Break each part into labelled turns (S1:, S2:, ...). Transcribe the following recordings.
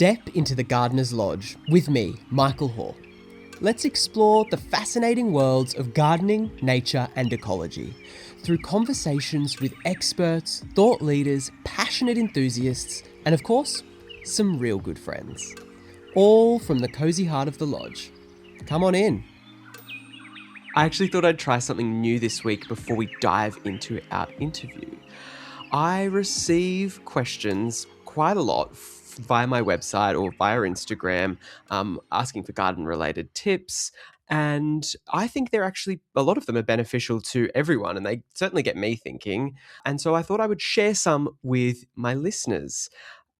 S1: Step into the Gardener's Lodge with me, Mykal. Let's explore the fascinating worlds of gardening, nature and ecology through conversations with experts, thought leaders, passionate enthusiasts and of course, some real good friends. All from the cosy heart of the lodge. Come on in. I actually thought I'd try something new this week before we dive into our interview. I receive questions quite a lot via my website or via Instagram, asking for garden-related tips. And I think they're actually, a lot of them are beneficial to everyone and they certainly get me thinking. And so I thought I would share some with my listeners.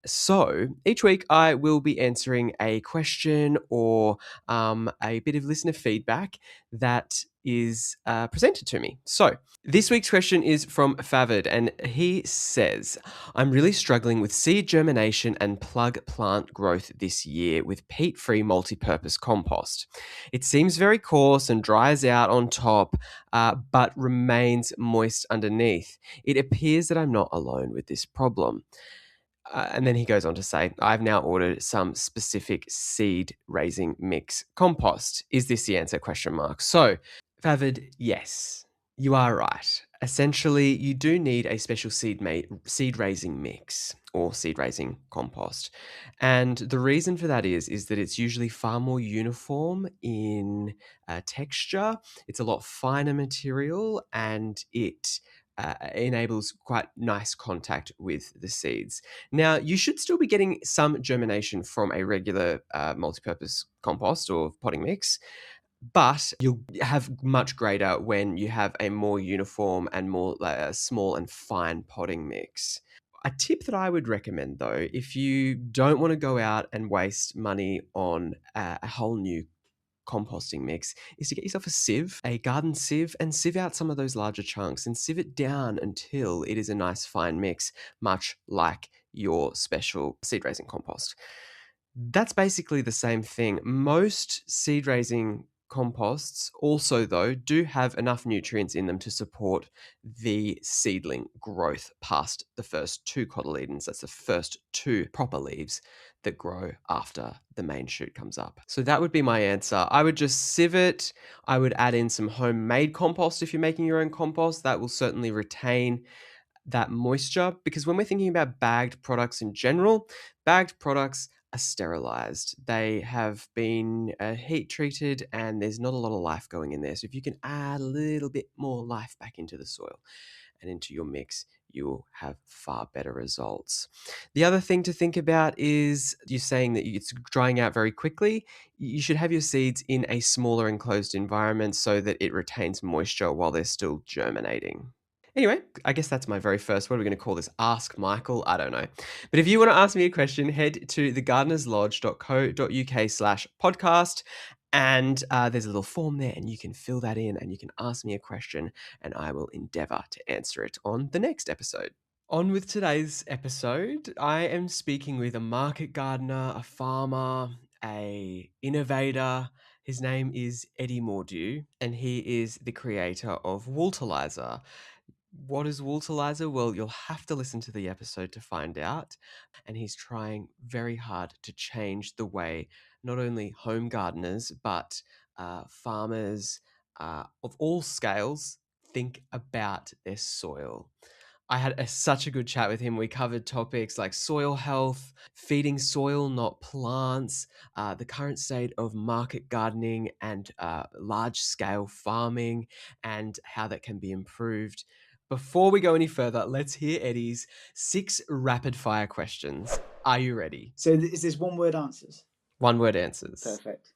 S1: So each week I will be answering a question or a bit of listener feedback that is presented to me. So this week's question is from Favid and he says, I'm really struggling with seed germination and plug plant growth this year with peat-free multi-purpose compost. It seems very coarse and dries out on top, but remains moist underneath. It appears that I'm not alone with this problem. And then he goes on to say, I've now ordered some specific seed raising mix compost. Is this the answer? Question mark. So, Favid, yes, you are right. Essentially, you do need a special seed raising mix or seed raising compost. And the reason for that is that it's usually far more uniform in texture. It's a lot finer material and it enables quite nice contact with the seeds. Now, you should still be getting some germination from a regular multi-purpose compost or potting mix, but you'll have much greater when you have a more uniform and more small and fine potting mix. A tip that I would recommend, though, if you don't want to go out and waste money on a whole new composting mix, is to get yourself a sieve, a garden sieve, and sieve out some of those larger chunks and sieve it down until it is a nice fine mix, much like your special seed raising compost. That's basically the same thing. Most seed raising composts also, though, do have enough nutrients in them to support the seedling growth past the first two cotyledons. That's the first two proper leaves that grow after the main shoot comes up. So that would be my answer. I would just sieve it. I would add in some homemade compost if you're making your own compost. That will certainly retain that moisture, because when we're thinking about bagged products in general, bagged products are sterilized. They have been heat treated and there's not a lot of life going in there. So if you can add a little bit more life back into the soil and into your mix, you'll have far better results. The other thing to think about is you're saying that it's drying out very quickly. You should have your seeds in a smaller enclosed environment so that it retains moisture while they're still germinating. Anyway, I guess that's my very first, what are we going to call this? Ask Mykal? I don't know. But if you want to ask me a question, head to thegardenerslodge.co.uk/podcast. And there's a little form there and you can fill that in and you can ask me a question and I will endeavour to answer it on the next episode. On with today's episode, I am speaking with a market gardener, a farmer, a innovator. His name is Eddie Mordue and he is the creator of Wooltiliser. What is Wooltiliser? Well, you'll have to listen to the episode to find out. And he's trying very hard to change the way not only home gardeners, but farmers of all scales think about their soil. I had such a good chat with him. We covered topics like soil health, feeding soil, not plants, the current state of market gardening and large-scale farming and how that can be improved. Before we go any further, let's hear Eddie's 6 rapid-fire questions. Are you ready?
S2: So is this one-word answers?
S1: One-word answers.
S2: Perfect.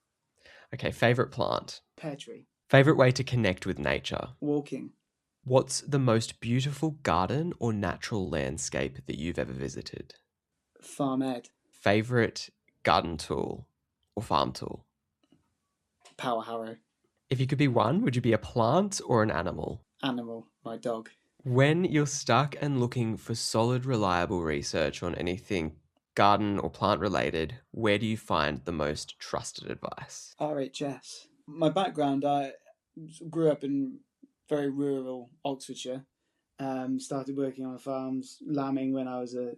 S1: Okay, favourite plant?
S2: Pear tree.
S1: Favourite way to connect with nature?
S2: Walking.
S1: What's the most beautiful garden or natural landscape that you've ever visited?
S2: Farm ed.
S1: Favorite garden tool or farm tool?
S2: Power harrow.
S1: If you could be one, would you be a plant or an animal?
S2: Animal. My dog.
S1: When you're stuck and looking for solid, reliable research on anything garden or plant related, where do you find the most trusted advice?
S2: RHS. My background, I grew up in very rural Oxfordshire. Started working on farms, lambing when I was a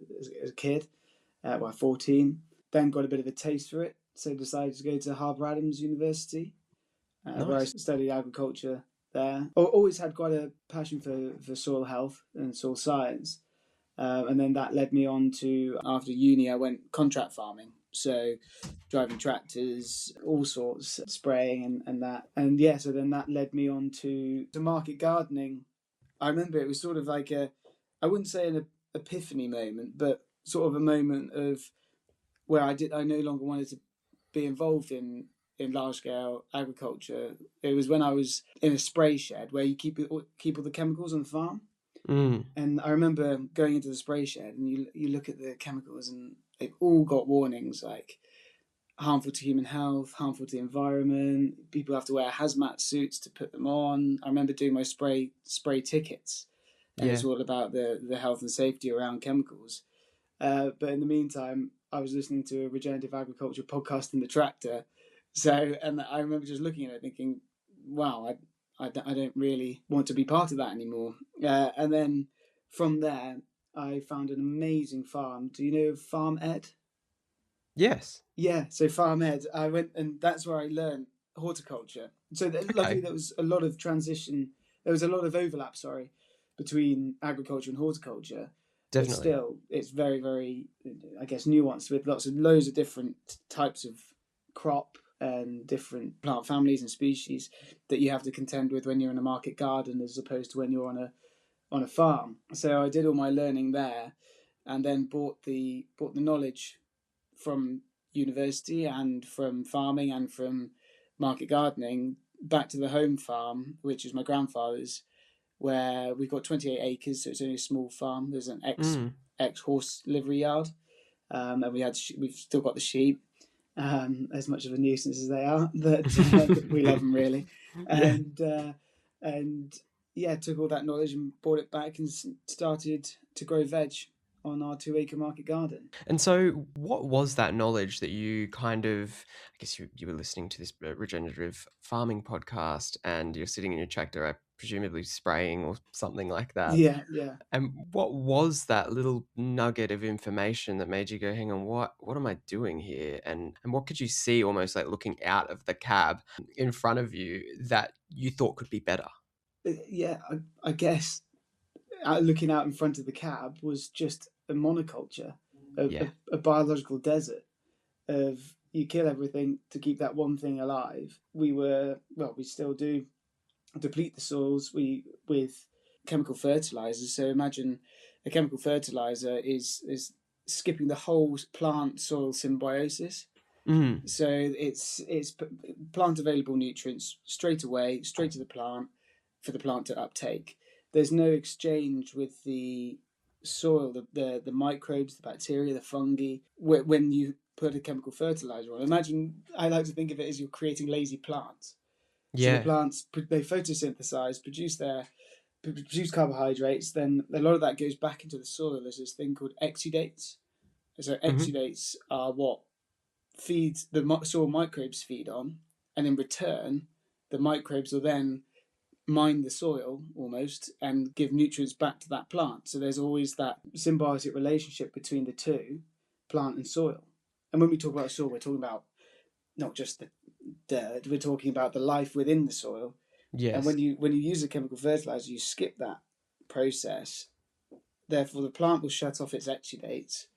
S2: kid, 14. then got a bit of a taste for it, so decided to go to Harper Adams University, where I
S1: Nice.
S2: studied agriculture there. Always had quite a passion for soil health and soil science. And then that led me on to, after uni, I went contract farming. So driving tractors, all sorts, spraying and that. And yeah, so then that led me on to market gardening. I remember it was sort of like I wouldn't say an epiphany moment, but sort of a moment of where I no longer wanted to be involved in large scale agriculture. It was when I was in a spray shed where you keep all the chemicals on the farm. And I remember going into the spray shed and you look at the chemicals and they've all got warnings like harmful to human health, harmful to the environment. People have to wear hazmat suits to put them on. I remember doing my spray tickets, and it's all about the health and safety around chemicals. But in the meantime, I was listening to a regenerative agriculture podcast in the tractor. So, and I remember just looking at it thinking, wow, I don't really want to be part of that anymore. And then from there, I found an amazing farm. Do you know Farm Ed?
S1: Yes.
S2: Yeah, so Farm Ed. I went, and that's where I learned horticulture. So luckily, there was a lot of transition. There was a lot of overlap, sorry, between agriculture and horticulture.
S1: Definitely.
S2: But still, it's very, very, I guess, nuanced with loads of different types of crop and different plant families and species that you have to contend with when you're in a market garden as opposed to when you're on a farm. So I did all my learning there, and then brought the knowledge from university and from farming and from market gardening back to the home farm, which is my grandfather's, where we've got 28 acres, so it's only a small farm. There's an ex horse livery yard, and we've still got the sheep, as much of a nuisance as they are, but we love them really. And yeah, took all that knowledge and brought it back and started to grow veg on our 2-acre market garden.
S1: And so what was that knowledge that you kind of, I guess you were listening to this regenerative farming podcast and you're sitting in your tractor, presumably spraying or something like that.
S2: Yeah.
S1: And what was that little nugget of information that made you go, hang on, what am I doing here? And what could you see almost like looking out of the cab in front of you that you thought could be better?
S2: Yeah, I guess looking out in front of the cab was just a monoculture, a biological desert of you kill everything to keep that one thing alive. We still do deplete the soils with chemical fertilizers. So imagine a chemical fertilizer is skipping the whole plant soil symbiosis. So it's plant available nutrients straight away, straight to the plant for the plant to uptake. There's no exchange with the soil, the microbes, the bacteria, the fungi. When you put a chemical fertilizer on, I like to think of it as you're creating lazy plants. So the plants, they photosynthesize, produce carbohydrates. Then a lot of that goes back into the soil. There's this thing called exudates. So exudates are what feeds the soil microbes feed on, and in return, the microbes will then mine the soil almost and give nutrients back to that plant. So there's always that symbiotic relationship between the two, plant and soil. And when we talk about soil, we're talking about not just the dirt, we're talking about the life within the soil. Yes. And when you use a chemical fertilizer, you skip that process. Therefore, the plant will shut off its exudates,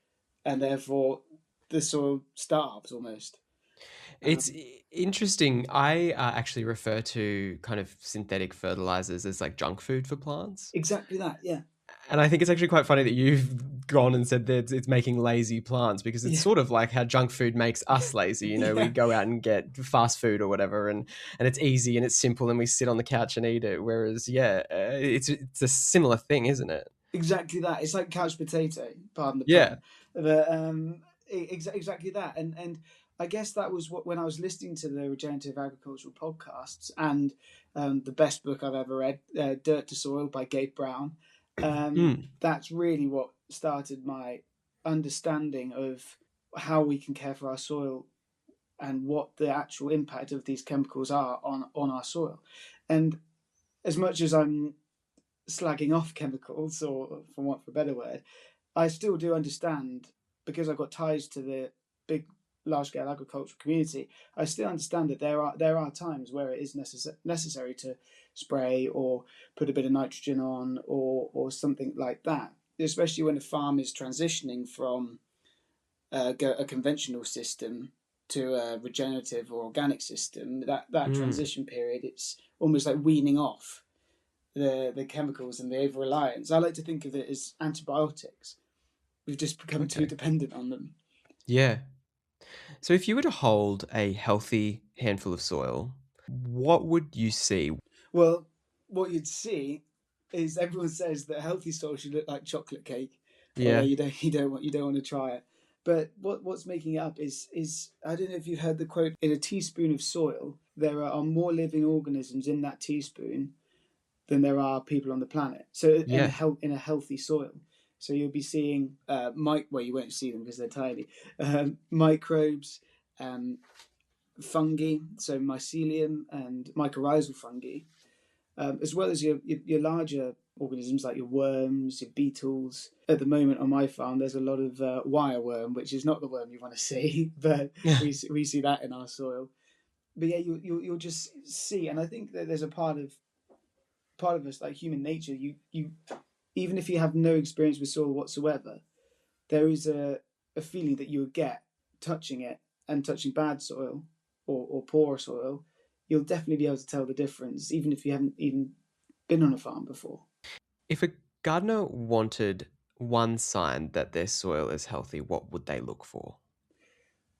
S2: and therefore the soil starves almost.
S1: It's interesting. I actually refer to kind of synthetic fertilizers as like junk food for plants.
S2: Exactly that, yeah.
S1: And I think it's actually quite funny that you've gone and said that it's making lazy plants, because it's sort of like how junk food makes us lazy. You know, we go out and get fast food or whatever, and it's easy and it's simple, and we sit on the couch and eat it. Whereas, it's a similar thing, isn't it?
S2: Exactly that. It's like couch potato, pardon the pun. But exactly that. And I guess that was when I was listening to the regenerative agricultural podcasts and the best book I've ever read, Dirt to Soil by Gabe Brown. That's really what started my understanding of how we can care for our soil and what the actual impact of these chemicals are on our soil. And as much as I'm slagging off chemicals, or for want of a better word, I still do understand, because I've got ties to the big, large-scale agricultural community, I still understand that there are times where it is necessary to spray or put a bit of nitrogen on or something like that, especially when a farm is transitioning from a conventional system to a regenerative or organic system. That transition period, it's almost like weaning off the chemicals and the over-reliance. I like to think of it as antibiotics. We've just become too dependent on them.
S1: Yeah. So if you were to hold a healthy handful of soil, what would you see?
S2: Well, what you'd see is everyone says that healthy soil should look like chocolate cake.
S1: Yeah.
S2: Although you don't want to try it. But what's making it up is I don't know if you've heard the quote, in a teaspoon of soil, there are more living organisms in that teaspoon than there are people on the planet. So in a healthy soil. So you'll be seeing well, you won't see them because they're tiny. Microbes, fungi, so mycelium and mycorrhizal fungi, as well as your larger organisms like your worms, your beetles. At the moment on my farm, there's a lot of wireworm, which is not the worm you want to see, but we see that in our soil. But yeah, you'll just see, and I think that there's a part of us, like human nature. You even if you have no experience with soil whatsoever, there is a feeling that you would get touching it, and touching bad soil or poor soil. You'll definitely be able to tell the difference, even if you haven't even been on a farm before.
S1: If a gardener wanted one sign that their soil is healthy, what would they look for?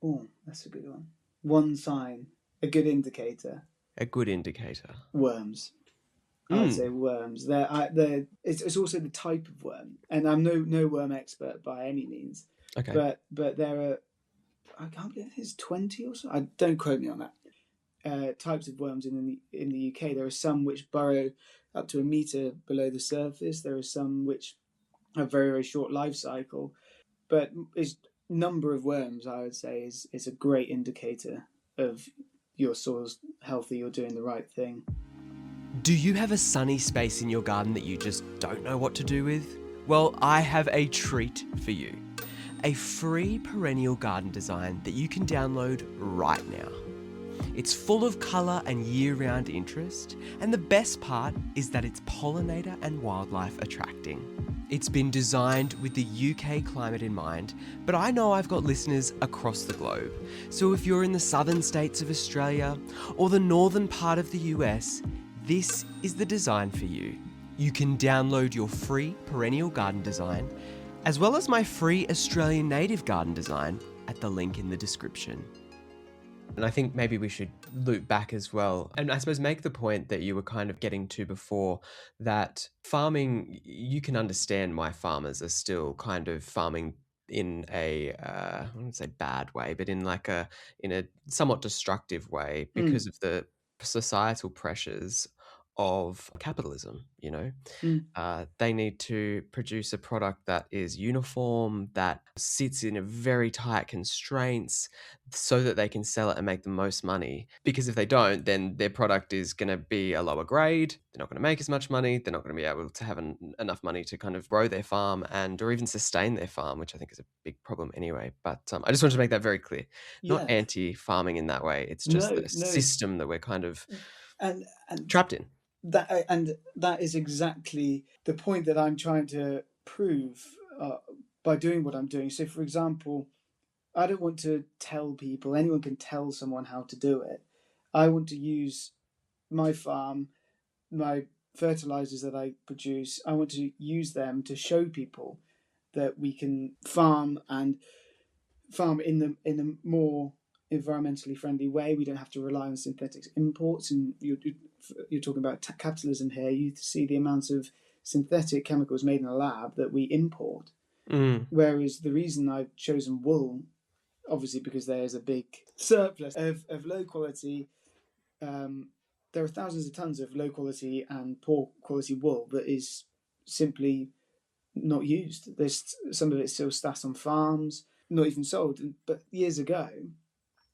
S2: Oh, that's a good one. One sign, a good indicator.
S1: A good indicator.
S2: Worms. I would say worms. It's also the type of worm, and I'm no worm expert by any means.
S1: Okay.
S2: But there are, I can't believe it's 20 or so. Don't quote me on that. Types of worms in the UK. There are some which burrow up to a metre below the surface. There are some which have very, very short life cycle. But its number of worms, I would say, is a great indicator of your soil's healthy, you're doing the right thing.
S1: Do you have a sunny space in your garden that you just don't know what to do with? Well, I have a treat for you. A free perennial garden design that you can download right now. It's full of colour and year-round interest, and the best part is that it's pollinator and wildlife attracting. It's been designed with the UK climate in mind, but I know I've got listeners across the globe. So if you're in the southern states of Australia or the northern part of the US, this is the design for you. You can download your free perennial garden design, as well as my free Australian native garden design at the link in the description. And I think maybe we should loop back as well. And I suppose make the point that you were kind of getting to before, that farming, you can understand why farmers are still kind of farming in a, I wouldn't say bad way, but in a somewhat destructive way because of the societal pressures of capitalism, They need to produce a product that is uniform, that sits in a very tight constraints so that they can sell it and make the most money. Because if they don't, then their product is going to be a lower grade. They're not going to make as much money. They're not going to be able to have enough money to kind of grow their farm or even sustain their farm, which I think is a big problem anyway. But I just wanted to make that very clear. Not anti-farming in that way. It's just the system that we're kind of
S2: and
S1: trapped in.
S2: That is exactly the point that I'm trying to prove by doing what I'm doing. So, for example, I don't want to tell people, anyone can tell someone how to do it. I want to use my farm, my fertilizers that I produce, I want to use them to show people that we can farm in a more environmentally friendly way. We don't have to rely on synthetic imports. And you're talking about capitalism here. You see the amount of synthetic chemicals made in a lab that we import. Whereas the reason I've chosen wool, obviously because there's a big surplus of low quality, there are thousands of tons of low quality and poor quality wool that is simply not used. There's some of it still stashed on farms, not even sold. But years ago,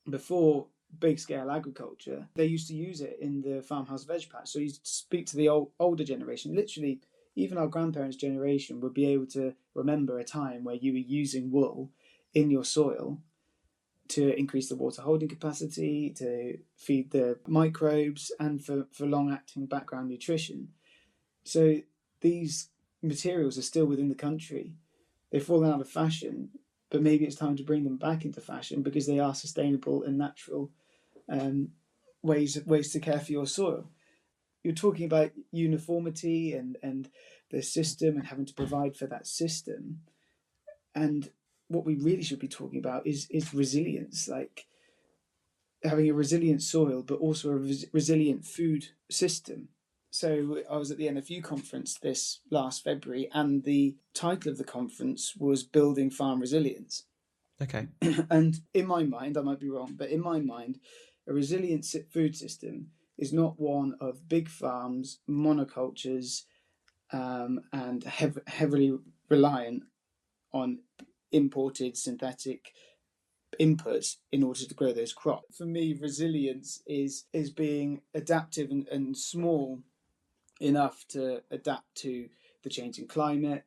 S2: before big scale agriculture, they used to use it in the farmhouse veg patch. So you speak to the older generation, literally even our grandparents' generation would be able to remember a time where you were using wool in your soil to increase the water holding capacity, to feed the microbes, and for long-acting background nutrition. So these materials are still within the country. They've fallen out of fashion, but maybe it's time to bring them back into fashion because they are sustainable and natural ways to care for your soil. You're talking about uniformity and the system and having to provide for that system. And what we really should be talking about is resilience, like having a resilient soil, but also a resilient food system. So I was at the NFU conference this last February, and the title of the conference was Building Farm Resilience.
S1: Okay.
S2: And in my mind, I might be wrong, but in my mind, a resilient food system is not one of big farms, monocultures, and heavily reliant on imported synthetic inputs in order to grow those crops. For me, resilience is being adaptive and small enough to adapt to the changing climate,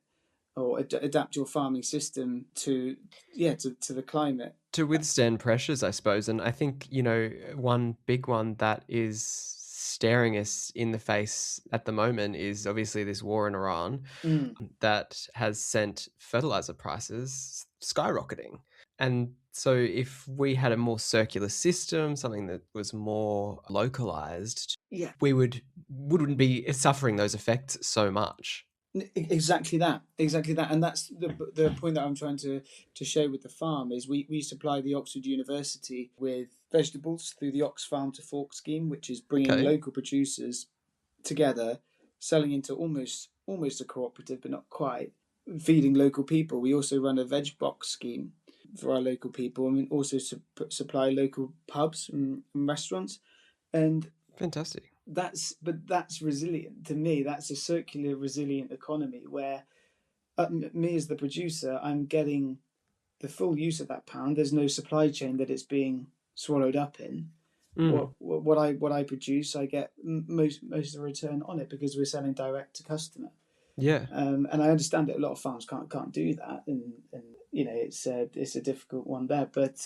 S2: or adapt your farming system to the climate.
S1: To withstand pressures, I suppose. And I think, one big one that is staring us in the face at the moment is obviously this war in Iran that has sent fertilizer prices skyrocketing. And so if we had a more circular system, something that was more localized, we wouldn't be suffering those effects so much.
S2: Exactly that, and that's the point that I'm trying to share with the farm is we supply the Oxford University with vegetables through the Ox Farm to Fork scheme, which is bringing local producers together, selling into almost a cooperative, but not quite, feeding local people. We also run a veg box scheme for our local people, and we also supply local pubs and restaurants. And
S1: fantastic.
S2: That's resilient to me. That's a circular, resilient economy where me as the producer, I'm getting the full use of that pound. There's no supply chain that it's being swallowed up in. What I produce, I get most of the return on it because we're selling direct to customer.
S1: Yeah.
S2: And I understand that a lot of farms can't do that, and it's a difficult one there. But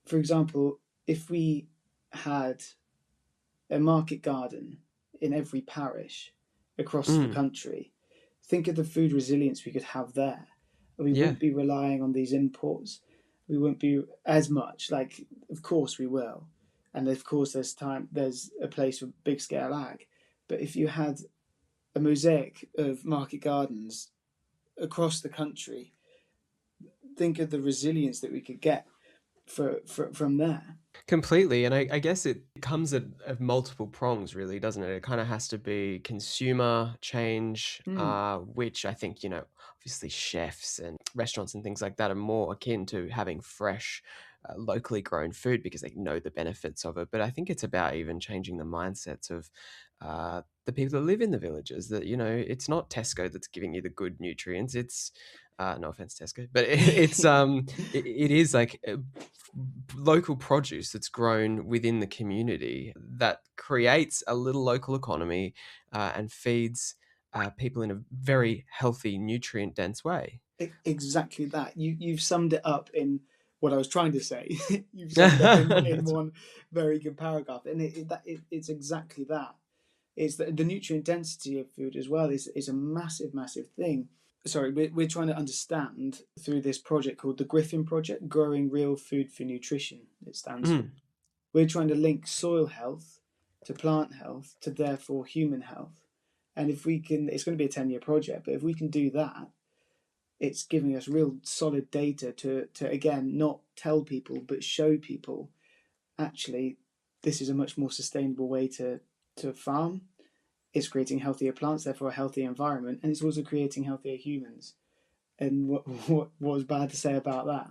S2: for example, if we had a market garden in every parish across the country, think of the food resilience we could have there. We wouldn't be relying on these imports. We wouldn't be as much. Like, of course we will, and of course there's a place for big scale ag. But if you had a mosaic of market gardens across the country, think of the resilience that we could get from there.
S1: Completely. And I guess it comes at multiple prongs, really, doesn't it? It kind of has to be consumer change, which I think, obviously chefs and restaurants and things like that are more akin to having fresh, locally grown food because they know the benefits of it. But I think it's about even changing the mindsets of the people that live in the villages, that, it's not Tesco that's giving you the good nutrients. It's no offense, Tesco, but it is like local produce that's grown within the community that creates a little local economy and feeds people in a very healthy, nutrient dense way.
S2: Exactly that. You've summed it up in what I was trying to say. You've summed it up in one very good paragraph, and it's exactly that. It's the nutrient density of food as well is a massive thing. Sorry, we're trying to understand through this project called the Griffin Project, Growing Real Food for Nutrition, it stands for. We're trying to link soil health to plant health to therefore human health. And if we can, it's going to be a 10-year project, but if we can do that, it's giving us real solid data to again, not tell people, but show people, actually, this is a much more sustainable way to farm. It's creating healthier plants, therefore a healthier environment, and it's also creating healthier humans. And what was bad to say about that?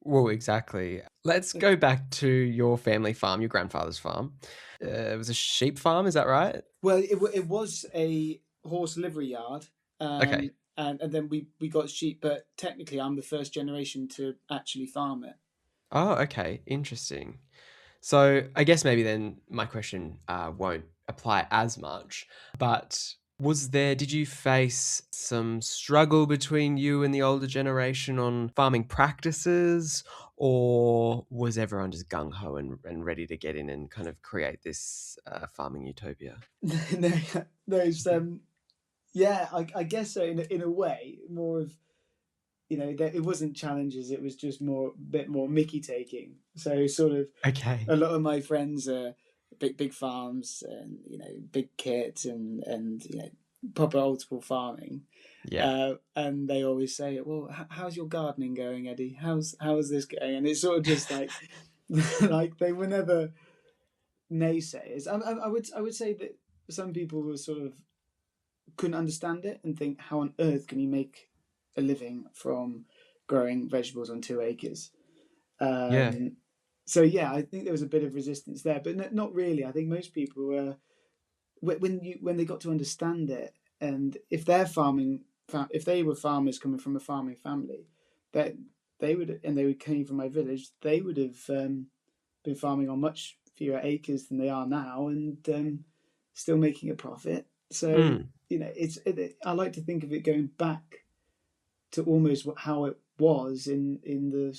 S1: Well, exactly. Let's go back to your family farm, your grandfather's farm. It was a sheep farm, is that right?
S2: Well, it was a horse livery yard.
S1: Okay.
S2: And then we got sheep, but technically I'm the first generation to actually farm it.
S1: Oh, okay. Interesting. So I guess maybe then my question won't apply as much, but Did you face some struggle between you and the older generation on farming practices, or was everyone just gung ho and ready to get in and kind of create this farming utopia?
S2: No, those yeah, I guess so. In a way, more of, it wasn't challenges. It was just more bit more Mickey taking. So sort of
S1: Okay.
S2: a lot of my friends are big farms and big kit and proper old school farming.
S1: Yeah.
S2: And they always say, "Well, how's your gardening going, Eddie? How's this going?" And it's sort of just like like they were never naysayers. I would say that some people were sort of couldn't understand it and think, how on earth can you make a living from growing vegetables on 2 acres?
S1: Yeah.
S2: So yeah, I think there was a bit of resistance there, but not really. I think most people were, when they got to understand it, and if they're farming, if they were farmers coming from a farming family, that they would, and they would came from my village, they would have been farming on much fewer acres than they are now, and still making a profit. So
S1: Mm.
S2: I like to think of it going back to almost how it was in the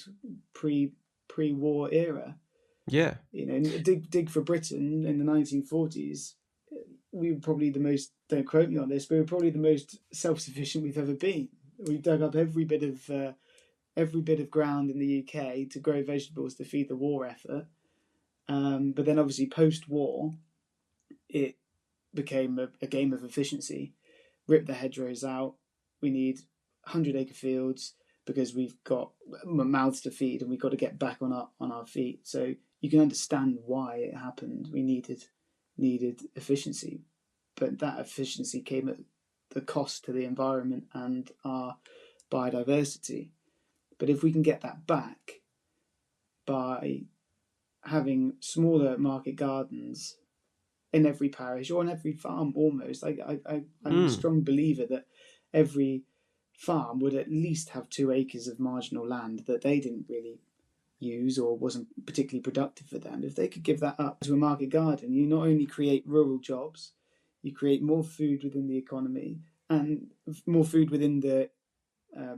S2: pre-war era.
S1: Yeah.
S2: Dig for Britain in the 1940s. We were probably the most. Don't quote me on this, but we were probably the most self-sufficient we've ever been. We dug up every bit of ground in the UK to grow vegetables to feed the war effort. But then, obviously, post-war, it became a game of efficiency. Rip the hedgerows out. We need 100-acre fields because we've got mouths to feed, and we've got to get back on our feet. So you can understand why it happened. We needed efficiency, but that efficiency came at the cost to the environment and our biodiversity. But if we can get that back by having smaller market gardens in every parish or on every farm, almost, I'm a
S1: Mm.
S2: strong believer that every farm would at least have 2 acres of marginal land that they didn't really use or wasn't particularly productive for them. If they could give that up to a market garden, you not only create rural jobs, you create more food within the economy and more food within the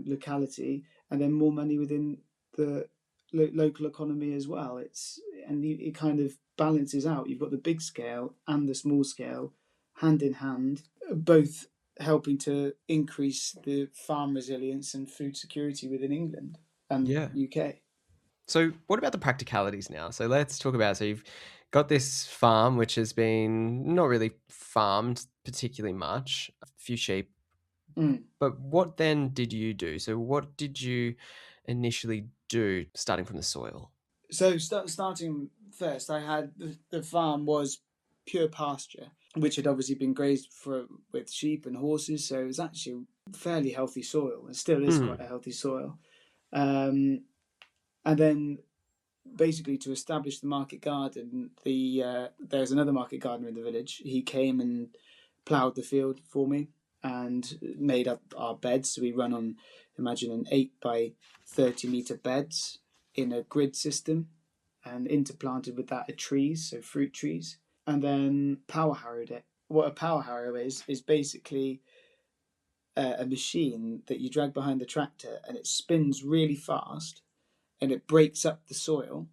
S2: locality, and then more money within the local economy as well. It kind of balances out. You've got the big scale and the small scale hand in hand, both helping to increase the farm resilience and food security within England and
S1: Yeah.
S2: UK.
S1: So, what about the practicalities now? So, let's talk about. So, you've got this farm which has been not really farmed particularly much, a few sheep.
S2: Mm.
S1: But what then did you do? So, what did you initially do starting from the soil?
S2: So starting first, I had the farm was pure pasture, which had obviously been grazed with sheep and horses. So it was actually fairly healthy soil. It still is
S1: Mm.
S2: quite a healthy soil. And then basically to establish the market garden, there's another market gardener in the village. He came and ploughed the field for me and made up our beds. So we run on, imagine, an 8 by 30 meter beds in a grid system, and interplanted with that are trees, so fruit trees, and then power harrowed it. What a power harrow is basically a machine that you drag behind the tractor, and it spins really fast, and it breaks up the soil,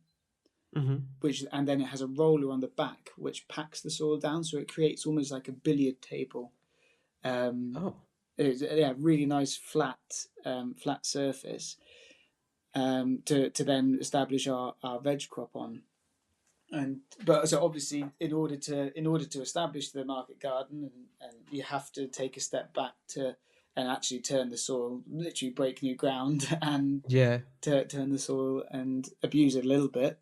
S1: Mm-hmm.
S2: and then it has a roller on the back which packs the soil down, so it creates almost like a billiard table.
S1: Oh.
S2: It's, yeah, really nice flat surface, to then establish our veg crop on. But so obviously, in order to establish the market garden, and you have to take a step back to and actually turn the soil, literally break new ground, and
S1: Yeah.
S2: turn the soil and abuse it a little bit,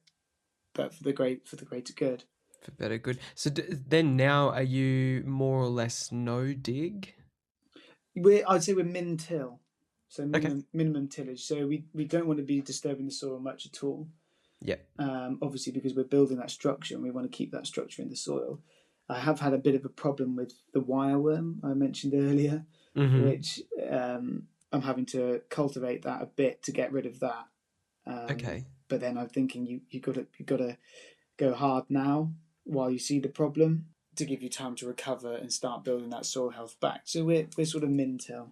S2: but for the greater good.
S1: For better good. So, then now are you more or less no dig?
S2: I'd say we're min till, so
S1: Okay.
S2: minimum tillage. So we don't want to be disturbing the soil much at all.
S1: Yeah.
S2: Obviously, because we're building that structure and we want to keep that structure in the soil. I have had a bit of a problem with the wireworm I mentioned earlier,
S1: Mm-hmm.
S2: which I'm having to cultivate that a bit to get rid of that.
S1: Okay.
S2: But then I'm thinking you got to go hard now while you see the problem. to give you time to recover and start building that soil health back. So we're sort of min-till.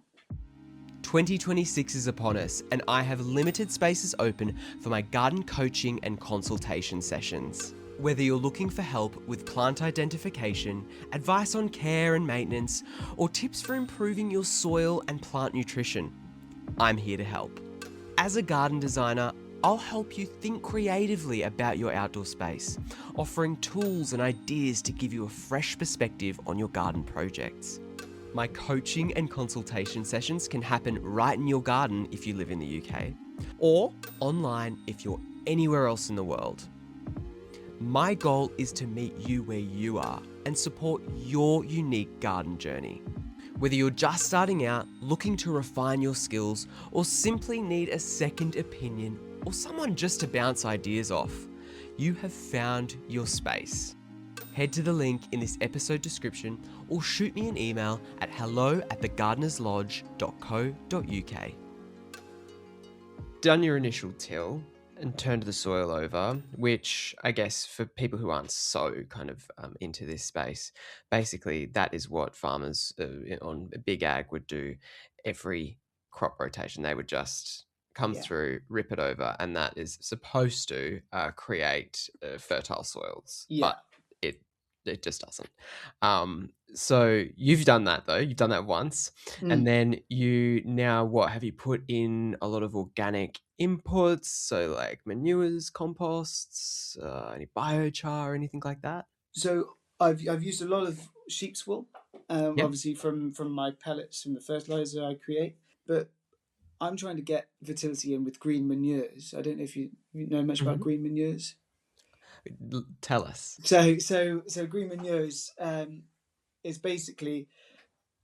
S1: 2026 is upon us, and I have limited spaces open for my garden coaching and consultation sessions. Whether you're looking for help with plant identification, advice on care and maintenance, or tips for improving your soil and plant nutrition, I'm here to help. As a garden designer, I'll help you think creatively about your outdoor space, offering tools and ideas to give you a fresh perspective on your garden projects. My coaching and consultation sessions can happen right in your garden if you live in the UK, or online if you're anywhere else in the world. My goal is to meet you where you are and support your unique garden journey. Whether you're just starting out, looking to refine your skills, or simply need a second opinion or someone just to bounce ideas off, you have found your space. Head to the link in this episode description or shoot me an email at hello@thegardenerslodge.co.uk. Done your initial till and turned the soil over, which I guess for people who aren't so kind of into this space, basically that is what farmers on big ag would do every crop rotation. They would just come through, rip it over, and that is supposed to create fertile soils. But it just doesn't. So you've done that though. You've done that once, and then you now what have you put in a lot of organic inputs? So like manures, composts, any biochar, anything like that.
S2: So I've used a lot of sheep's wool, obviously from my pellets from the fertilizer I create, but I'm trying to get fertility in with green manures. I don't know if you know much about green manures.
S1: Tell us.
S2: So green manures is basically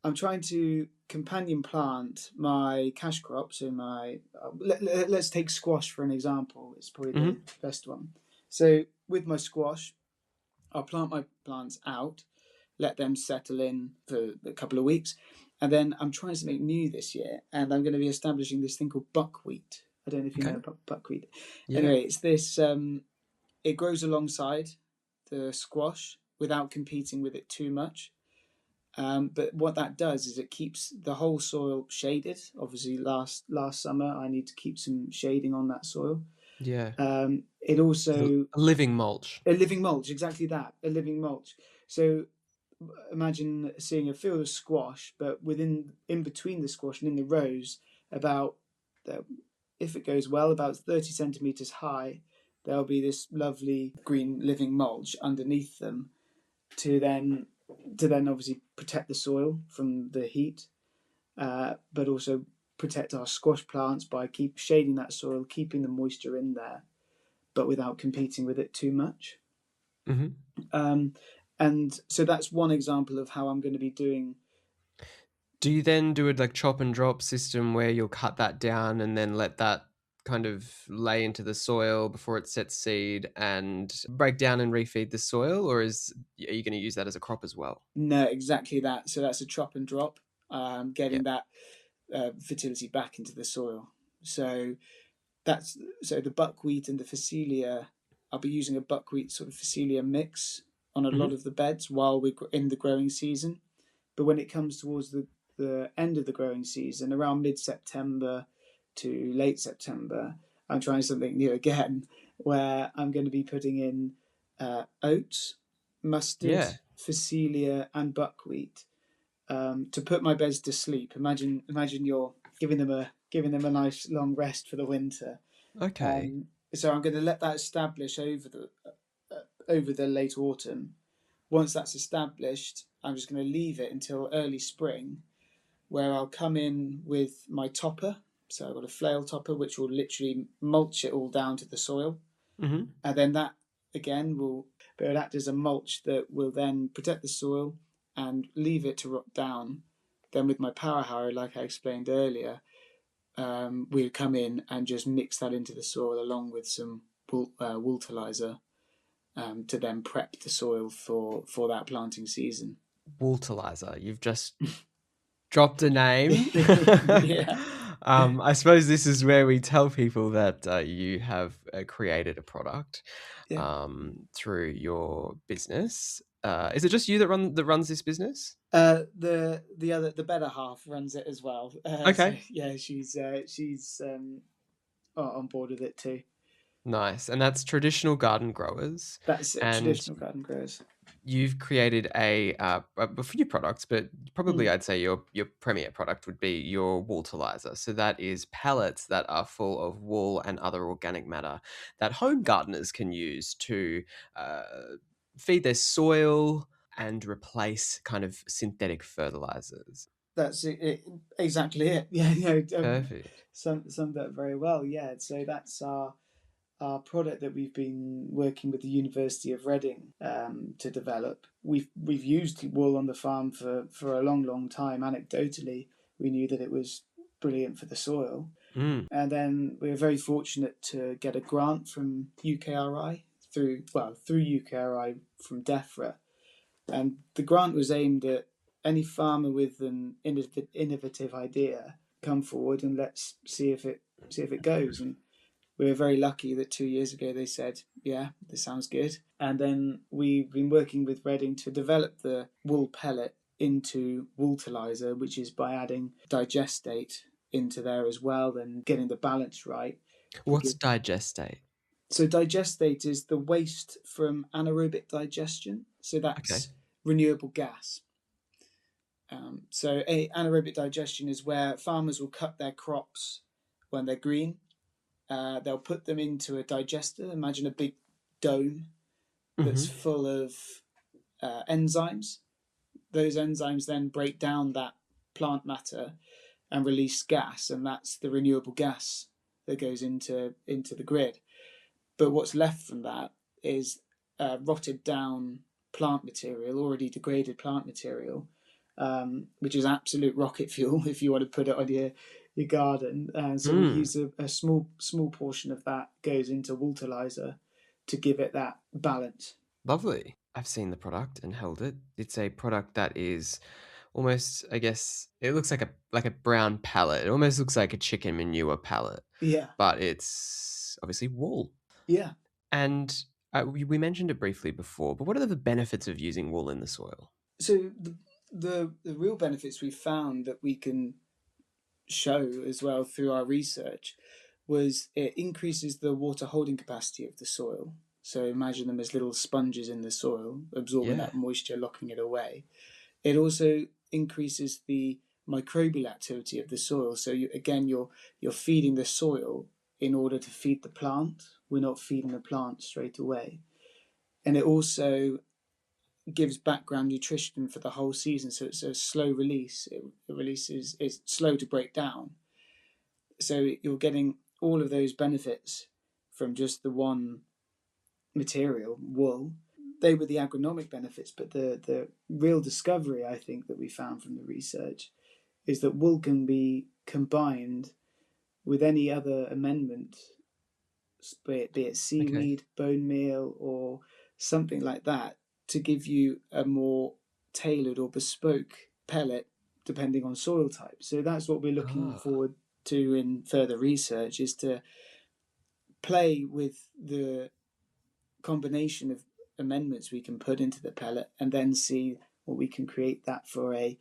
S2: I'm trying to companion plant my cash crop. So let's take squash for an example. It's probably the best one. So with my squash, I'll plant my plants out, let them settle in for a couple of weeks, and then I'm trying to make new this year, and I'm going to be establishing this thing called buckwheat. I don't know if you know about buckwheat. Yeah. Anyway, it's this. It grows alongside the squash without competing with it too much. But what that does is it keeps the whole soil shaded. Obviously, last summer I need to keep some shading on that soil.
S1: Yeah.
S2: It also
S1: a living mulch.
S2: A living mulch, exactly that. A living mulch. So imagine seeing a field of squash, but in between the squash and in the rows, about if it goes well, about 30 centimeters high, there'll be this lovely green living mulch underneath them to then obviously protect the soil from the heat, but also protect our squash plants by keep shading that soil, keeping the moisture in there, but without competing with it too much. And so that's one example of how I'm going to be doing.
S1: Do you then do a like chop and drop system where you'll cut that down and then let that kind of lay into the soil before it sets seed and break down and refeed the soil, or are you going to use that as a crop as well?
S2: No, exactly that. So that's a chop and drop, getting that fertility back into the soil. So the buckwheat and the phacelia. I'll be using a buckwheat sort of phacelia mix on a lot of the beds while we're in the growing season. But when it comes towards the end of the growing season, around mid-September to late September, I'm trying something new again, where I'm going to be putting in oats, mustard, phacelia, and buckwheat to put my beds to sleep. Imagine you're giving them a nice long rest for the winter.
S1: Okay.
S2: So I'm going to let that establish over the late autumn. Once that's established, I'm just going to leave it until early spring, where I'll come in with my topper. So I've got a flail topper, which will literally mulch it all down to the soil. And then that, again, will act as a mulch that will then protect the soil and leave it to rot down. Then with my power harrow, like I explained earlier, we'll come in and just mix that into the soil along with some Wooltiliser to then prep the soil for that planting season.
S1: Wooltiliser, you've just dropped a name.
S2: Yeah.
S1: I suppose this is where we tell people that you have created a product through your business. Is it just you that runs this business?
S2: The better half runs it as well. So
S1: Okay.
S2: yeah, she's on board with it too.
S1: Nice. And that's traditional garden growers.
S2: That's
S1: And
S2: traditional garden growers.
S1: you've created a few products, but probably
S2: Mm.
S1: I'd say your premier product would be your Wooltiliser. So that is pellets that are full of wool and other organic matter that home gardeners can use to uh, feed their soil and replace kind of synthetic fertilizers.
S2: That's exactly it. Yeah,
S1: Perfect.
S2: summed that very well. Yeah, so that's our product that we've been working with the University of Reading to develop. We've used wool on the farm for a long time. Anecdotally, we knew that it was brilliant for the soil, and then we were very fortunate to get a grant from UKRI through UKRI from DEFRA, and the grant was aimed at any farmer with an innovative idea come forward and let's see if it goes. And we were very lucky that 2 years ago they said, yeah, this sounds good. And then we've been working with Reading to develop the wool pellet into Wooltiliser, which is by adding digestate into there as well and getting the balance right.
S1: What's digestate?
S2: So digestate is the waste from anaerobic digestion. So
S1: Okay.
S2: that's renewable gas. So anaerobic digestion is where farmers will cut their crops when they're green. They'll put them into a digester. Imagine a big dome that's full of enzymes. Those enzymes then break down that plant matter and release gas, and that's the renewable gas that goes into the grid. But what's left from that is rotted down plant material, already degraded plant material, which is absolute rocket fuel if you want to put it on your garden. So we use a small portion of that goes into Wooltiliser to give it that balance.
S1: Lovely. I've seen the product and held it. It's a product that is almost, I guess, it looks like a brown pallet. It almost looks like a chicken manure pallet,
S2: Yeah,
S1: but it's obviously wool.
S2: yeah.
S1: And we mentioned it briefly before, but what are the benefits of using wool in the soil?
S2: So the real benefits we found that we can show as well through our research was it increases the water holding capacity of the soil. So imagine them as little sponges in the soil, absorbing
S1: Yeah.
S2: that moisture, locking it away. It also increases the microbial activity of the soil. So you're feeding the soil in order to feed the plant. We're not feeding the plant straight away. And it also gives background nutrition for the whole season. So it's a slow release. It releases, it's slow to break down. So you're getting all of those benefits from just the one material, wool. They were the agronomic benefits, but the real discovery I think that we found from the research is that wool can be combined with any other amendment, be it
S1: Okay.
S2: seaweed, bone meal, or something like that, to give you a more tailored or bespoke pellet depending on soil type. So that's what we're looking
S1: Ah,
S2: forward to in further research, is to play with the combination of amendments we can put into the pellet and then see what we can create that for a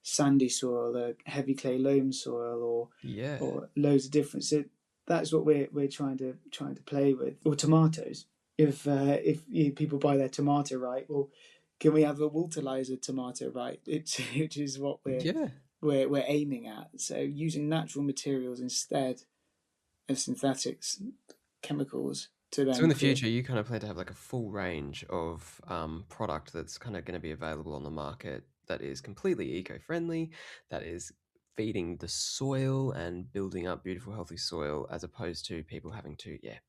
S2: sandy soil, a heavy clay loam soil,
S1: yeah.
S2: or loads of different. So that's what we're trying to play with. Or tomatoes. If people buy their tomato right, well, can we have a Wooltiliser tomato right? It's which is what
S1: Yeah.
S2: we're aiming at. So using natural materials instead of synthetics, chemicals to
S1: So in
S2: then
S1: the
S2: create.
S1: future, you kind of plan to have like a full range of product that's kind of going to be available on the market that is completely eco-friendly, that is feeding the soil and building up beautiful, healthy soil, as opposed to people having to, yeah,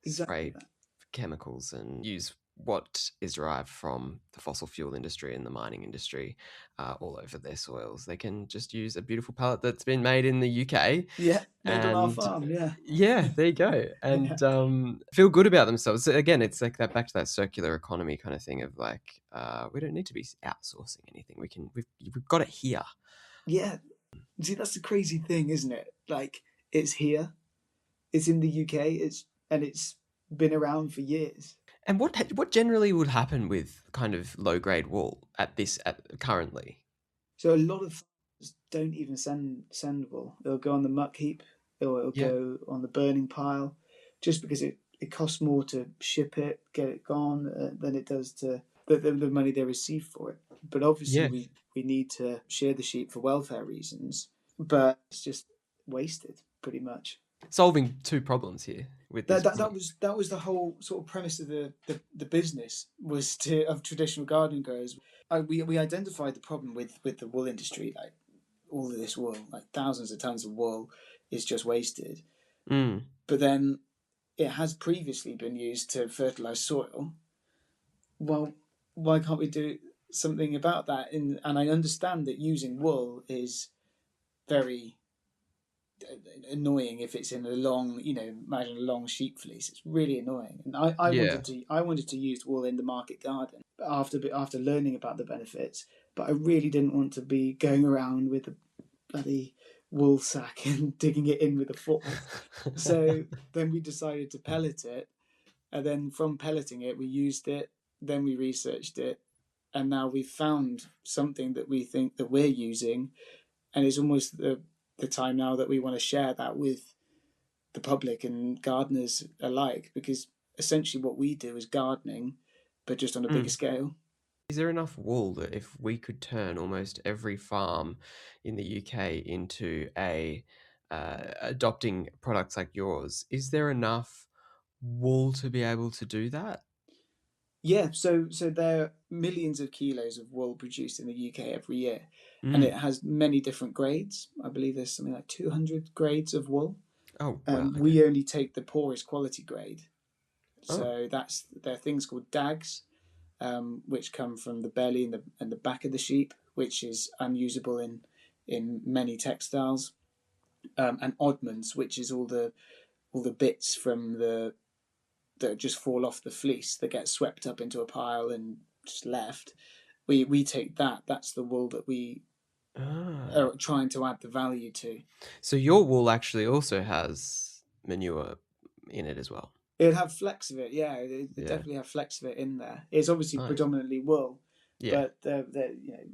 S2: Exactly
S1: spray
S2: that.
S1: chemicals and use what is derived from the fossil fuel industry and the mining industry all over their soils. They can just use a beautiful pallet that's been made in the UK
S2: Yeah, made on our
S1: and
S2: farm. Yeah,
S1: yeah, there you go.
S2: yeah,
S1: And feel good about themselves. So again, it's like that back to that circular economy kind of thing of like, we don't need to be outsourcing anything. We've got it here.
S2: yeah. See, that's the crazy thing, isn't it? Like, it's here, it's in the UK, it's been around for years.
S1: And what generally would happen with kind of low grade wool currently?
S2: So a lot of farmers don't even send wool. It'll go on the muck heap, or it'll
S1: Yeah.
S2: go on the burning pile, just because it costs more to ship it, get it gone, than it does to the money they receive for it. But obviously,
S1: Yeah.
S2: we need to shear the sheep for welfare reasons, but it's just wasted pretty much.
S1: Solving two problems here with this product.
S2: That was the whole sort of premise of the business was to of traditional garden growers. We identified the problem with the wool industry, like all of this wool, like thousands of tons of wool, is just wasted.
S1: Mm.
S2: But then it has previously been used to fertilize soil. Well, why can't we do something about that? And I understand that using wool is very annoying if it's in a long, imagine a long sheep fleece. It's really annoying. And
S1: Yeah.
S2: I wanted to use wool in the market garden after learning about the benefits, but I really didn't want to be going around with a bloody wool sack and digging it in with a fork. So then we decided to pellet it, and then from pelleting it, we used it. Then we researched it, and now we've found something that we think that we're using, and it's almost the time now that we want to share that with the public and gardeners alike, because essentially what we do is gardening, but just on a bigger
S1: Mm.
S2: scale.
S1: Is there enough wool that if we could turn almost every farm in the UK into adopting products like yours, is there enough wool to be able to do that?
S2: Yeah, so there are millions of kilos of wool produced in the UK every year, and it
S1: Mm.
S2: has many different grades. I believe there's something like 200 grades of wool.
S1: Oh, wow. Okay.
S2: We only take the poorest quality grade.
S1: Oh.
S2: So there are things called dags, which come from the belly and the back of the sheep, which is unusable in many textiles, and oddments, which is all the bits from the that just fall off the fleece that get swept up into a pile and just left. We take that. That's the wool that we
S1: Ah.
S2: are trying to add the value to.
S1: So your wool actually also has manure in it as well.
S2: It'd have flecks of it, yeah. It
S1: Yeah.
S2: definitely have flecks of it in there. It's obviously
S1: Nice.
S2: predominantly wool,
S1: Yeah.
S2: but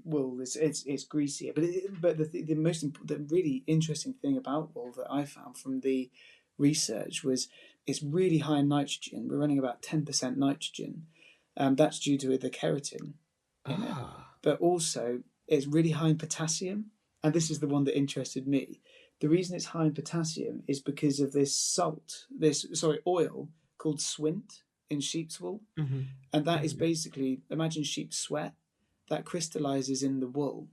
S2: wool is it's greasier. But the really interesting thing about wool that I found from the research was it's really high in nitrogen. We're running about 10% nitrogen. That's due to the keratin in it,
S1: Ah.
S2: but also it's really high in potassium. And this is the one that interested me. The reason it's high in potassium is because of this oil called swint in sheep's wool,
S1: Hmm.
S2: and that is basically, imagine sheep's sweat that crystallizes in the wool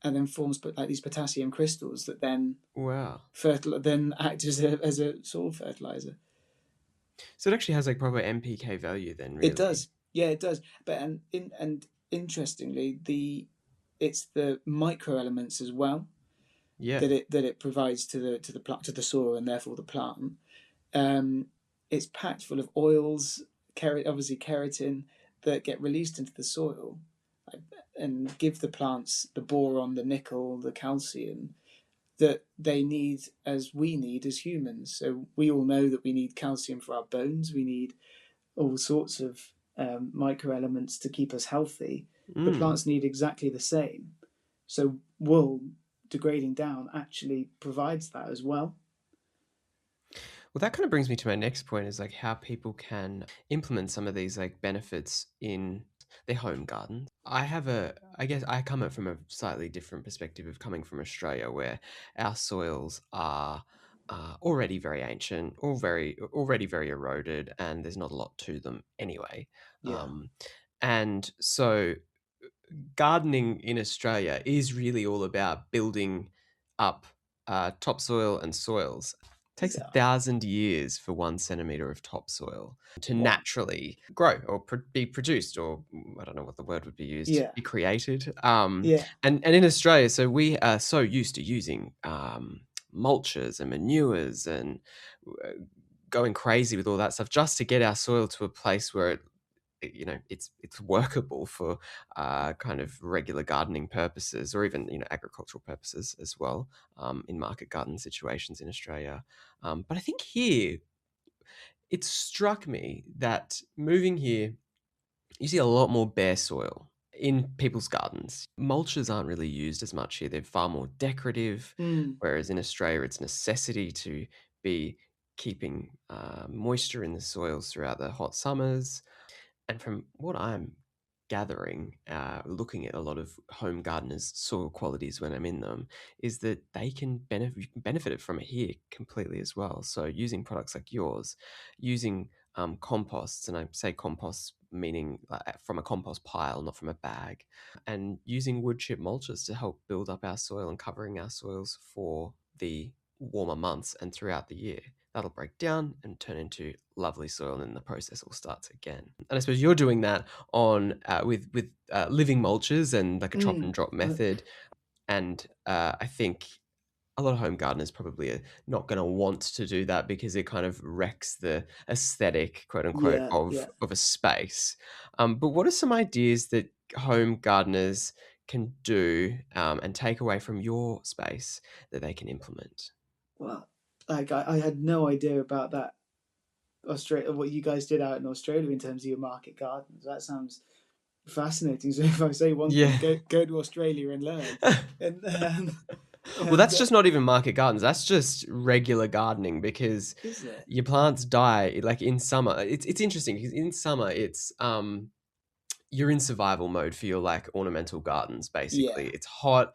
S2: and then forms like these potassium crystals that then
S1: Wow.
S2: then act as a soil fertilizer.
S1: So it actually has like proper MPK value then,
S2: It
S1: really.
S2: does, yeah, it does. But and interestingly, it's the micro elements as well
S1: Yeah.
S2: that it provides to the plant, to the soil, and therefore the plant. Um, it's packed full of oils, obviously keratin, that get released into the soil and give the plants the boron, the nickel, the calcium that they need, as we need as humans. So we all know that we need calcium for our bones. We need all sorts of micro elements to keep us healthy. But
S1: Mm.
S2: plants need exactly the same. So wool degrading down actually provides that as well.
S1: Well, that kind of brings me to my next point is like how people can implement some of these like benefits in their home gardens. I guess I come at from a slightly different perspective of coming from Australia, where our soils are already very ancient, already very eroded, and there's not a lot to them anyway.
S2: Yeah.
S1: Um, and so gardening in Australia is really all about building up topsoil and soils. It takes
S2: Yeah.
S1: 1,000 years for 1 centimeter of topsoil to
S2: Wow.
S1: naturally grow or be produced, or I don't know what the word would be used,
S2: Yeah.
S1: be created.
S2: Yeah.
S1: And in Australia, so we are so used to using mulches and manures and uh, going crazy with all that stuff just to get our soil to a place where it's workable for kind of regular gardening purposes or even agricultural purposes as well, in market garden situations in Australia. But I think here it struck me that moving here, you see a lot more bare soil in people's gardens. Mulches aren't really used as much here. They're far more decorative,
S2: Mm.
S1: whereas in Australia, it's a necessity to be keeping moisture in the soils throughout the hot summers. And from what I'm gathering, looking at a lot of home gardeners' soil qualities when I'm in them, is that they can benefit it from it here completely as well. So using products like yours, using composts, and I say composts meaning from a compost pile, not from a bag, and using wood chip mulches to help build up our soil and covering our soils for the warmer months and throughout the year. That'll break down and turn into lovely soil, and then the process will start again. And I suppose you're doing that on with living mulches and like a chop and
S2: Mm.
S1: drop method. And I think a lot of home gardeners probably are not going to want to do that because it kind of wrecks the aesthetic, quote unquote,
S2: Yeah, yeah.
S1: of a space. But what are some ideas that home gardeners can do and take away from your space that they can implement?
S2: Well, like I had no idea about that Australia, what you guys did out in Australia in terms of your market gardens. That sounds fascinating. So if I say one thing,
S1: Yeah.
S2: go to Australia and learn. And
S1: Well,
S2: and
S1: that's just not even market gardens. That's just regular gardening because
S2: is it?
S1: your plants die like in summer. It's interesting because in summer you're in survival mode for your like ornamental gardens
S2: Yeah.
S1: basically. It's hot.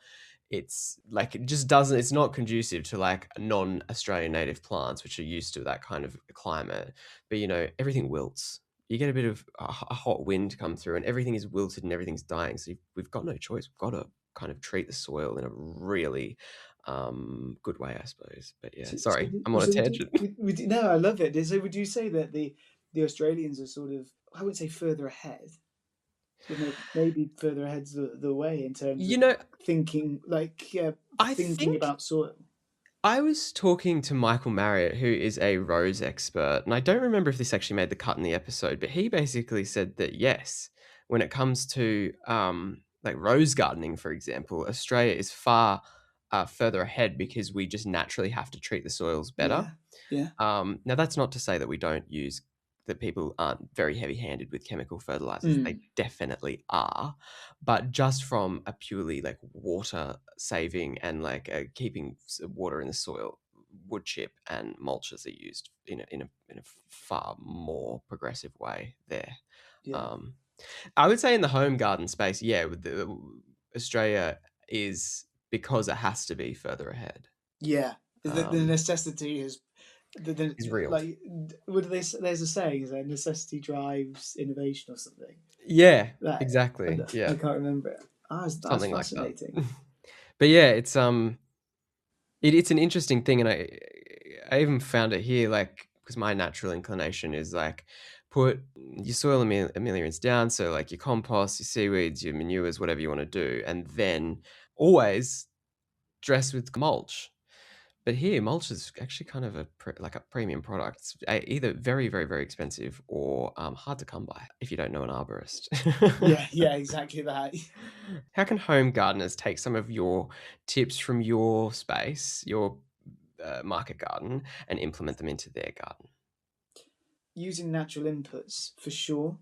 S1: It's like it just doesn't it's not conducive to like non-Australian native plants which are used to that kind of climate. But everything wilts. You get a bit of a hot wind come through and everything is wilted and everything's dying. So we've got no choice. We've got to kind of treat the soil in a really good way, I suppose. But yeah, sorry, I'm on a tangent.
S2: No, I love it. So would you say that the Australians are sort of, I wouldn't say further ahead, but maybe further ahead the way in terms
S1: you
S2: of
S1: know,
S2: thinking,
S1: I
S2: thinking
S1: think
S2: about soil?
S1: I was talking to Michael Marriott, who is a rose expert, and I don't remember if this actually made the cut in the episode, but he basically said that yes, when it comes to like rose gardening, for example, Australia is far further ahead because we just naturally have to treat the soils better.
S2: Yeah, yeah.
S1: Now, that's not to say that we don't use that people aren't very heavy-handed with chemical fertilizers. They
S2: Mm.
S1: definitely are, but just from a purely like water saving and like keeping water in the soil, wood chip and mulches are used in a far more progressive way there.
S2: Yeah.
S1: Um, I would say in the home garden space, yeah, Australia is because it has to be further ahead.
S2: Yeah. The
S1: Um,
S2: necessity is
S1: is real.
S2: like, what do they? There's a saying, is that necessity drives innovation or something.
S1: Yeah,
S2: That
S1: exactly.
S2: I
S1: Yeah,
S2: can't remember it. Ah, that's
S1: something like that.
S2: fascinating.
S1: But yeah, it's an interesting thing, and I even found it here, like because my natural inclination is like put your soil ameliorants down, so like your compost, your seaweeds, your manures, whatever you want to do, and then always dress with mulch. But here, mulch is actually kind of like a premium product. It's either very, very, very expensive or hard to come by if you don't know an arborist.
S2: Yeah, yeah, exactly that.
S1: How can home gardeners take some of your tips from your space, your market garden, and implement them into their garden?
S2: Using natural inputs for sure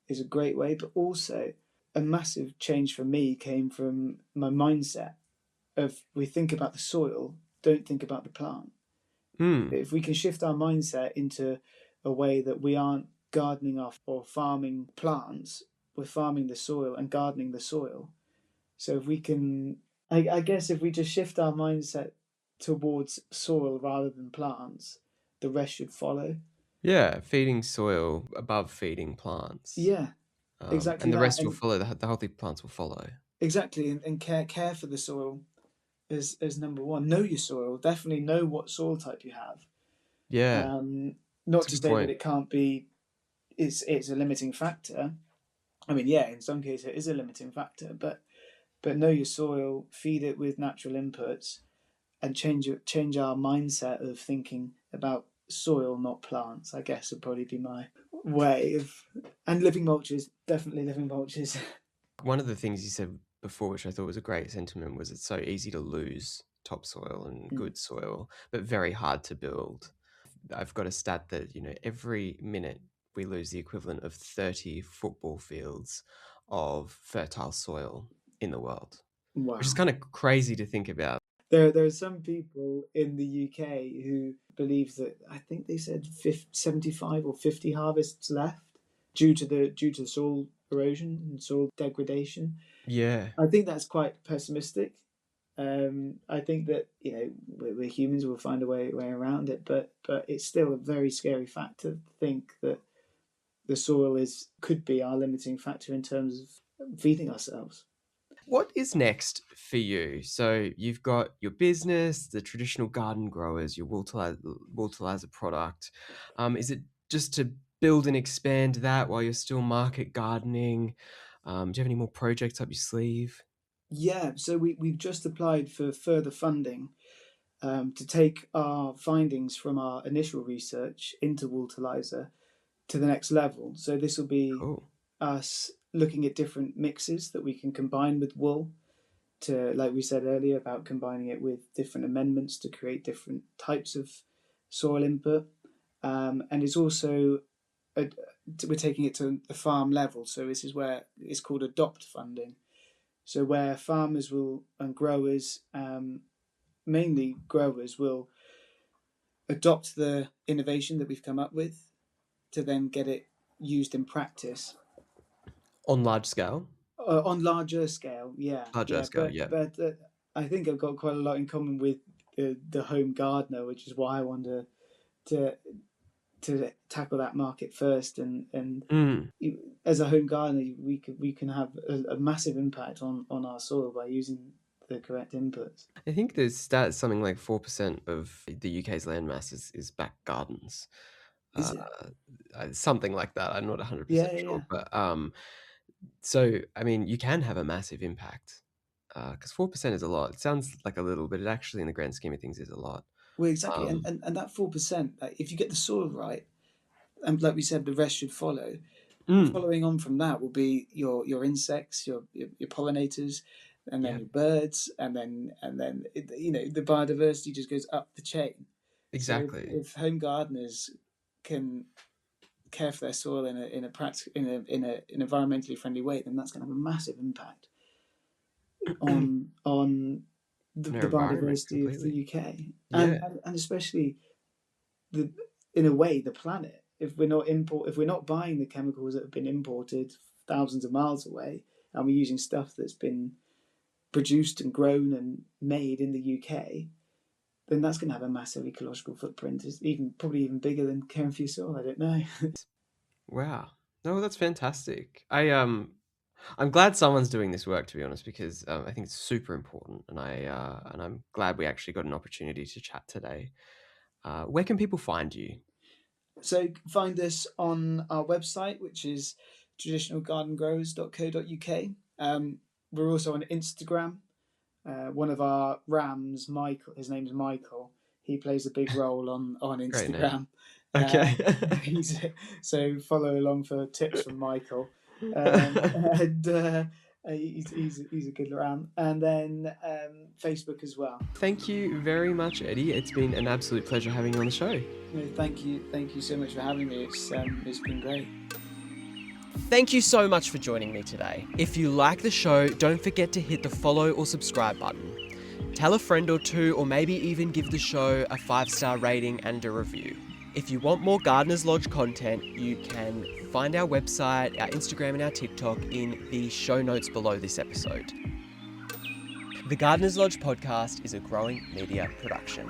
S2: is a great way, but also a massive change for me came from my mindset of, we think about the soil, don't think about the plant.
S1: Hmm.
S2: If we can shift our mindset into a way that we aren't gardening off or farming plants, we're farming the soil and gardening the soil. So if we can, I guess if we just shift our mindset towards soil rather than plants, the rest should follow.
S1: Yeah, feeding soil above feeding plants,
S2: Yeah, exactly
S1: and the
S2: that.
S1: rest will
S2: And
S1: follow. The healthy plants will follow.
S2: exactly, and care for the soil as number one. Know your soil. Definitely know what soil type you have.
S1: Yeah,
S2: Um,
S1: that's
S2: Not
S1: a
S2: to
S1: good
S2: say that
S1: point.
S2: it can't be. It's a limiting factor. I mean, yeah, in some cases it is a limiting factor, but know your soil, feed it with natural inputs, and change our mindset of thinking about soil, not plants. I guess would probably be my way of. And living mulches, definitely living mulches.
S1: One of the things you said before, which I thought was a great sentiment, was it's so easy to lose topsoil and
S2: Mm.
S1: good soil, but very hard to build. I've got a stat that, every minute we lose the equivalent of 30 football fields of fertile soil in the world, which is
S2: Wow.
S1: kind of crazy to think about.
S2: There are some people in the UK who believe that, I think they said 75 or 50 harvests left due to the soil erosion and soil degradation.
S1: Yeah.
S2: I think that's quite pessimistic. I think that we're humans, we'll find a way around it, but it's still a very scary fact to think that the soil could be our limiting factor in terms of feeding ourselves.
S1: What is next for you? So you've got your business, the traditional garden growers, your Wooltiliser product. Is it just to build and expand that while you're still market gardening? Do you have any more projects up your sleeve?
S2: Yeah, so we've just applied for further funding to take our findings from our initial research into Wooltiliser to the next level. So this will be
S1: Cool.
S2: us looking at different mixes that we can combine with wool to, like we said earlier, about combining it with different amendments to create different types of soil input. And it's also, we're taking it to the farm level. So this is where it's called adopt funding. So where farmers and growers, mainly growers, will adopt the innovation that we've come up with to then get it used in practice.
S1: On large scale?
S2: On larger scale, yeah.
S1: Larger
S2: Yeah,
S1: scale, yeah.
S2: but I think I've got quite a lot in common with the home gardener, which is why I wanted to tackle that market first. And as a home gardener, we can have a massive impact on our soil by using the correct inputs.
S1: I think there's stats something like 4% of the UK's landmass is back gardens.
S2: Is it?
S1: Something like that. I'm not 100%
S2: Yeah, yeah,
S1: sure,
S2: yeah.
S1: but so I mean, you can have a massive impact because 4% is a lot. It sounds like a little, but it actually, in the grand scheme of things, is a lot.
S2: Well, exactly,
S1: Um,
S2: and that 4%, if you get the soil right, and like we said, the rest should follow.
S1: mm,
S2: Following on from that will be your insects, your pollinators, and then
S1: yeah,
S2: your birds, and then the biodiversity just goes up the chain. So
S1: exactly.
S2: if home gardeners can care for their soil in a practical in an environmentally friendly way, then that's going to have a massive impact on
S1: In our
S2: the
S1: environment
S2: biodiversity of the
S1: completely.
S2: UK,
S1: Yeah.
S2: and especially the in a way the planet. If we're not buying the chemicals that have been imported thousands of miles away, and we're using stuff that's been produced and grown and made in the UK, then that's going to have a massive ecological footprint. It's probably even bigger than caring for your soil. I don't know.
S1: Wow. No, that's fantastic. I'm glad someone's doing this work, to be honest, because I think it's super important, and I'm glad we actually got an opportunity to chat today. Where can people find you?
S2: So find us on our website, which is traditionalgardengrowers.co.uk. We're also on Instagram. One of our rams, Mykal, his name's Mykal. He plays a big role on
S1: Great name.
S2: Instagram.
S1: Okay.
S2: So follow along for tips from Mykal. And he's a good ram. And then Facebook as well.
S1: Thank you very much, Eddie. It's been an absolute pleasure having you on the show.
S2: Thank you so much for having me. It's been great.
S1: Thank you so much for joining me today. If you like the show, don't forget to hit the follow or subscribe button. Tell a friend or two, or maybe even give the show a 5-star rating and a review. If you want more Gardener's Lodge content, you can find our website, our Instagram and our TikTok in the show notes below this episode. The Gardener's Lodge podcast is a growing media production.